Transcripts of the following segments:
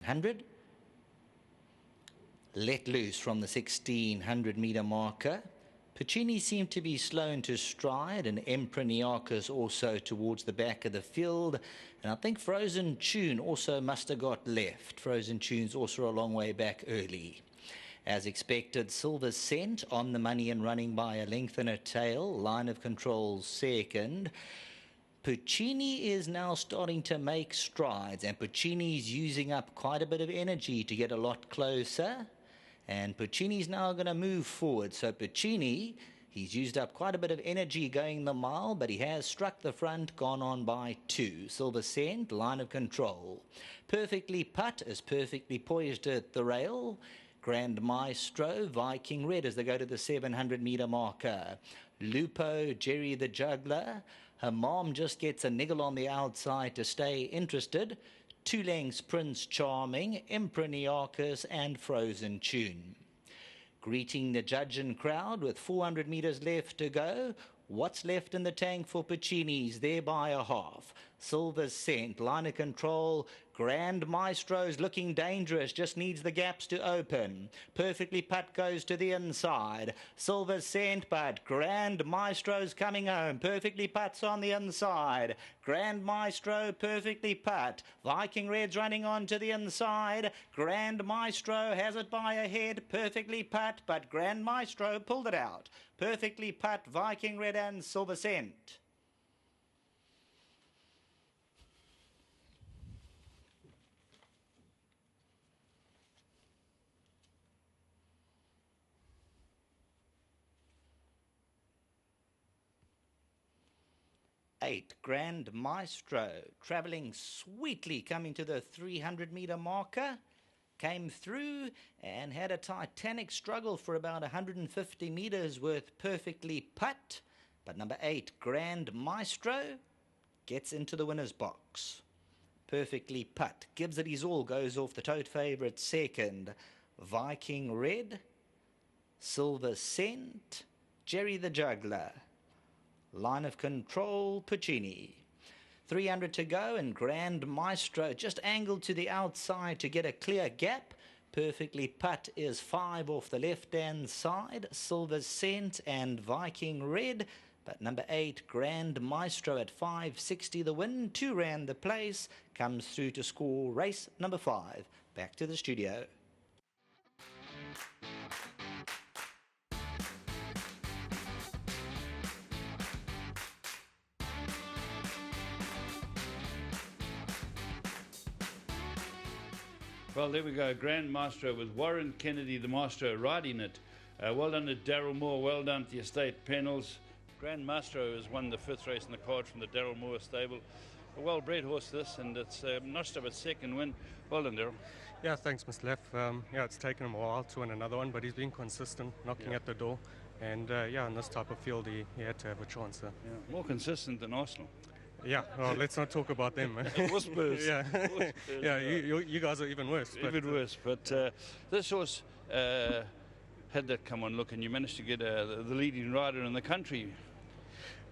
700. Let loose from the 1600 meter marker. Puccini seemed to be slow into stride, and Emperor also towards the back of the field. And I think Frozen Tune also must have got left. Frozen Tune's also a long way back early. As expected, Silver Cent on the money and running by a length and a tail. Line of Control second. Puccini is now starting to make strides, and Puccini's using up quite a bit of energy to get a lot closer. And Puccini's now going to move forward. So Puccini, he's used up quite a bit of energy going the mile, but he has struck the front, gone on by 2. Silver Cent, Line of Control. Perfectly Putt is perfectly poised at the rail. Grand Maestro, Viking Red as they go to the 700 meter marker. Lupo, Jerry the Juggler. Her mom just gets a niggle on the outside to stay interested. 2 lengths Prince Charming, Emperor Nearchus and Frozen Tune. Greeting the judge and crowd with 400 meters left to go. What's left in the tank for Puccini's? There by a half. Silver Cent, Line of Control. Grand Maestro's looking dangerous, just needs the gaps to open. Perfectly Putt goes to the inside. Silver Cent, but Grand Maestro's coming home. Perfectly Putt's on the inside. Grand Maestro, Perfectly Putt. Viking Red's running on to the inside. Grand Maestro has it by a head. Perfectly Putt, but Grand Maestro pulled it out. Perfectly Putt, Viking Red and Silver Cent. Eight, Grand Maestro, travelling sweetly, coming to the 300 meter marker. Came through and had a titanic struggle for about 150 meters with Perfectly Putt. But number 8, Grand Maestro, gets into the winner's box. Perfectly Putt gives it his all, goes off the tote favourite second. Viking Red, Silver Cent, Jerry the Juggler. Line of Control, Puccini. 300 to go, and Grand Maestro just angled to the outside to get a clear gap. Perfectly Putt is 5 off the left-hand side. Silver Cent and Viking Red. But number 8, Grand Maestro at 5.60 the win. 2 rand the place. Comes through to score race number 5. Back to the studio. Well, there we go. Grand Maestro with Warren Kennedy, the maestro, riding it. Well done to Daryl Moore. Well done to the estate panels. Grand Maestro has won the 5th race in the card from the Daryl Moore stable. A well-bred horse this, and it's notched up a second win. Well done, Daryl. Yeah, thanks, Mr. Leff. Yeah, it's taken him a while to win another one, but he's been consistent, knocking at the door. And yeah, in this type of field, he had to have a chance. Yeah, more consistent than Arsenal. Yeah, well, let's not talk about them. Whispers. Yeah, Whispers. Yeah. You guys are even worse. Even worse. But this horse had that come on look, and you managed to get the leading rider in the country.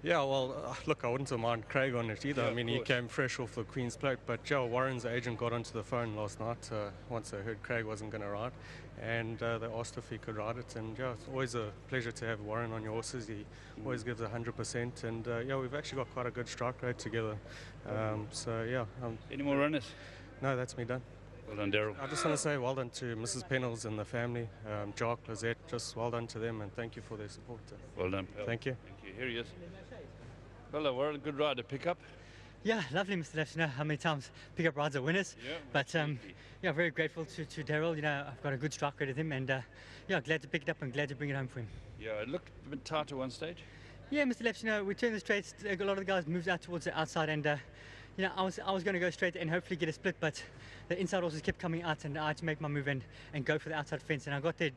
Yeah, well, look, I wouldn't have minded Craig on it either. Yeah, I mean, he came fresh off the Queen's Plate, but Joe Warren's agent got onto the phone last night once they heard Craig wasn't going to ride, and they asked if he could ride it. And yeah, it's always a pleasure to have Warren on your horses. He always gives 100%, and yeah, we've actually got quite a good strike rate together. So yeah. Any more runners? No, that's me done. Well done, Daryl. I just want to say well done to Mrs. Pennells and the family, Jock, Lizette, just well done to them, and thank you for their support. Well done, pal. Thank you. Thank you. Here he is. Well, Warren, a good ride to pick up. Yeah, lovely, Mr. Leff. You know how many times pickup rides are winners. Yeah, but yeah, very grateful to Daryl. You know, I've got a good strike rate with him, and yeah, glad to pick it up and glad to bring it home for him. Yeah, it looked a bit tight at one stage. Yeah, Mr. Leff. You know, we turned the straights. A lot of the guys moved out towards the outside, and you know, I was going to go straight and hopefully get a split, but the inside horses kept coming out, and I had to make my move and go for the outside fence, and I got there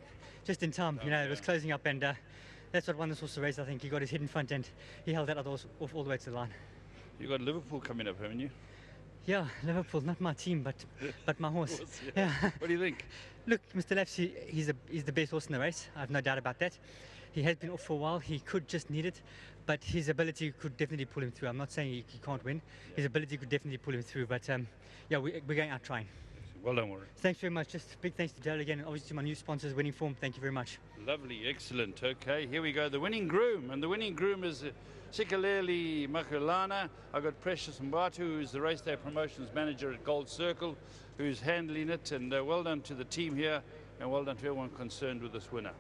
just in time. You know, it was closing up, and that's what won this horse the race. I think he got his head in front, and he held that other horse off all the way to the line. You got Liverpool coming up, haven't you? Yeah, Liverpool, not my team, but my horse. Yeah. What do you think? Look, Mr. Leff, he's the best horse in the race. I have no doubt about that. He has been off for a while. He could just need it, but his ability could definitely pull him through. I'm not saying he can't win. His ability could definitely pull him through, but yeah, we're going out trying. Well done, Warren. Thanks very much. Just big thanks to Daryl again, and obviously to my new sponsors, Winning Form. Thank you very much. Lovely, excellent. Okay, here we go. The winning groom, and the winning groom is Sikaleli Makulana. I got Precious Mbatu, who's the race day promotions manager at Gold Circle, who's handling it. And well done to the team here, and well done to everyone concerned with this winner.